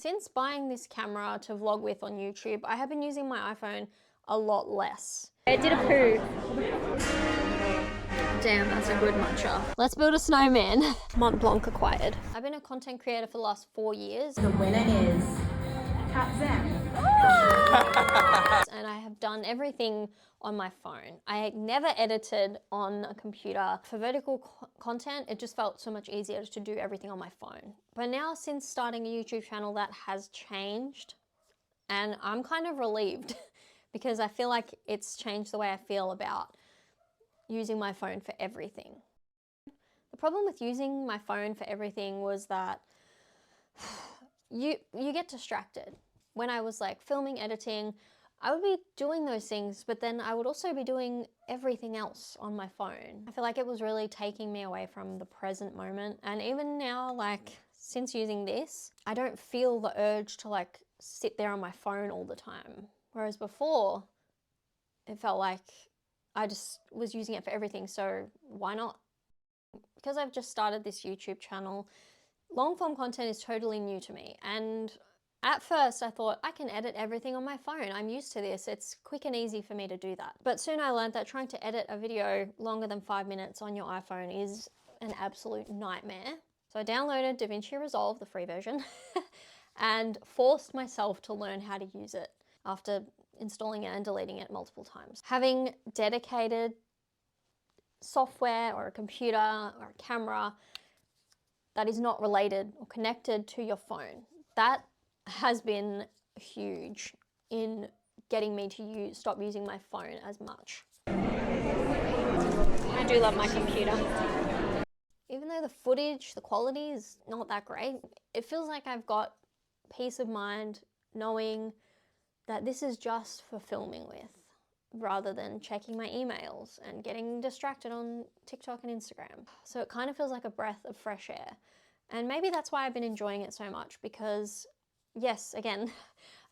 Since buying this camera to vlog with on YouTube, I have been using my iPhone a lot less. It did a poo. Damn, that's a good matcha. Let's build a snowman. Mont Blanc acquired. I've been a content creator for the last 4 years. The winner is Kat Zem. And I have done everything on my phone. I never edited on a computer. For vertical content, it just felt so much easier to do everything on my phone. But now, since starting a YouTube channel, that has changed. And I'm kind of relieved because I feel like it's changed the way I feel about using my phone for everything. The problem with using my phone for everything was that you get distracted. When I was like filming, editing, I would be doing those things, but then I would also be doing everything else on my phone. I feel like it was really taking me away from the present moment. And even now, like since using this, I don't feel the urge to like sit there on my phone all the time. Whereas before, it felt like I just was using it for everything, so why not? Because I've just started this YouTube channel, long form content is totally new to me, and at first I thought I can edit everything on my phone. I'm used to this. It's quick and easy for me to do that. But soon I learned that trying to edit a video longer than 5 minutes on your iPhone is an absolute nightmare. So I downloaded DaVinci Resolve, the free version, and forced myself to learn how to use it after installing it and deleting it multiple times. Having dedicated software or a computer or a camera that is not related or connected to your phone, that has been huge in getting me to stop using my phone as much. I do love my computer. Even though the footage, the quality is not that great, it feels like I've got peace of mind knowing that this is just for filming with, rather than checking my emails and getting distracted on TikTok and Instagram. So it kind of feels like a breath of fresh air. And maybe that's why I've been enjoying it so much, because yes, again, I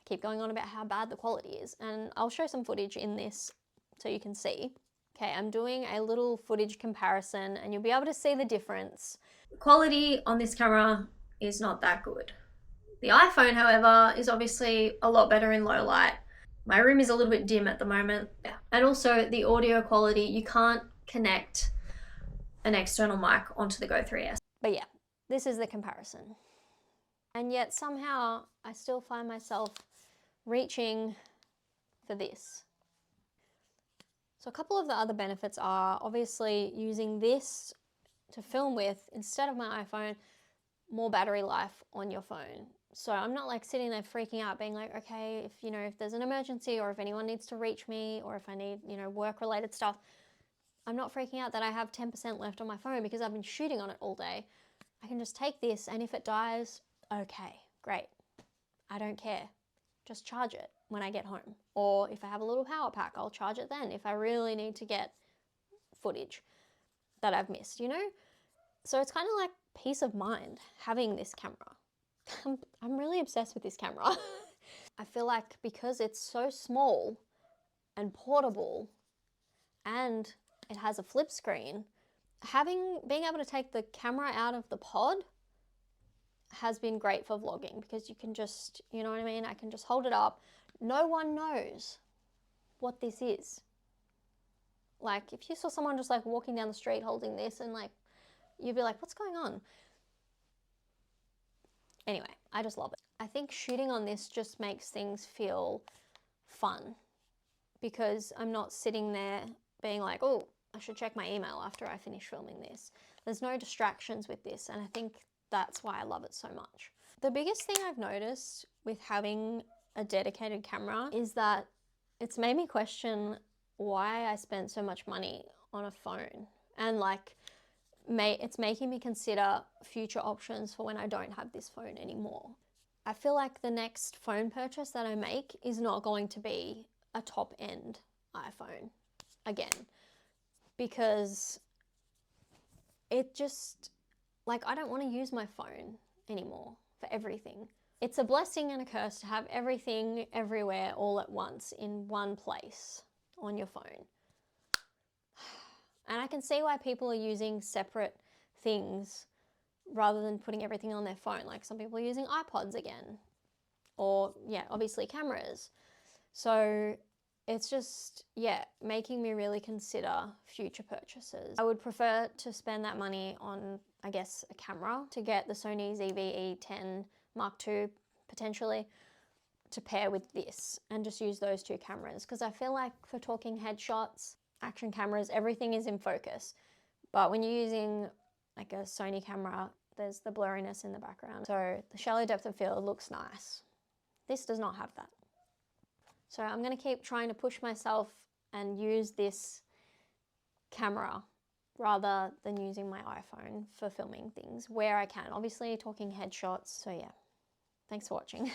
keep going on about how bad the quality is, and I'll show some footage in this so you can see. Okay, I'm doing a little footage comparison and you'll be able to see the difference. The quality on this camera is not that good. The iPhone, however, is obviously a lot better in low light. My room is a little bit dim at the moment. And also the audio quality, you can't connect an external mic onto the go3s. But yeah, this is the comparison. And yet somehow I still find myself reaching for this. So a couple of the other benefits are obviously using this to film with instead of my iPhone, more battery life on your phone. So I'm not like sitting there freaking out being like, okay, if there's an emergency or if anyone needs to reach me or if I need, work related stuff, I'm not freaking out that I have 10% left on my phone because I've been shooting on it all day. I can just take this, and if it dies, okay, great. I don't care. Just charge it when I get home. Or if I have a little power pack, I'll charge it then if I really need to get footage that I've missed, So it's kind of like peace of mind having this camera. I'm really obsessed with this camera. I feel like because it's so small and portable and it has a flip screen, being able to take the camera out of the pod has been great for vlogging, because you can just, you know what I mean? I can just hold it up. No one knows what this is. Like if you saw someone just like walking down the street holding this and like, you'd be like, what's going on? Anyway, I just love it. I think shooting on this just makes things feel fun, because I'm not sitting there being like, oh, I should check my email after I finish filming this. There's no distractions with this, and I think that's why I love it so much. The biggest thing I've noticed with having a dedicated camera is that it's made me question why I spent so much money on a phone, and like it's making me consider future options for when I don't have this phone anymore. I feel like the next phone purchase that I make is not going to be a top-end iPhone again, because it just, like, I don't want to use my phone anymore for everything. It's a blessing and a curse to have everything everywhere all at once in one place on your phone. And I can see why people are using separate things rather than putting everything on their phone. Like some people are using iPods again. or yeah, obviously cameras. So it's just, yeah, making me really consider future purchases. I would prefer to spend that money on, I guess, a camera, to get the Sony ZV-E10 Mark II potentially to pair with this, and just use those two cameras, because I feel like for talking headshots, action cameras, everything is in focus. But when you're using like a Sony camera, there's the blurriness in the background. So the shallow depth of field looks nice. This does not have that. So I'm going to keep trying to push myself and use this camera rather than using my iPhone for filming things where I can. Obviously talking headshots. So yeah, thanks for watching.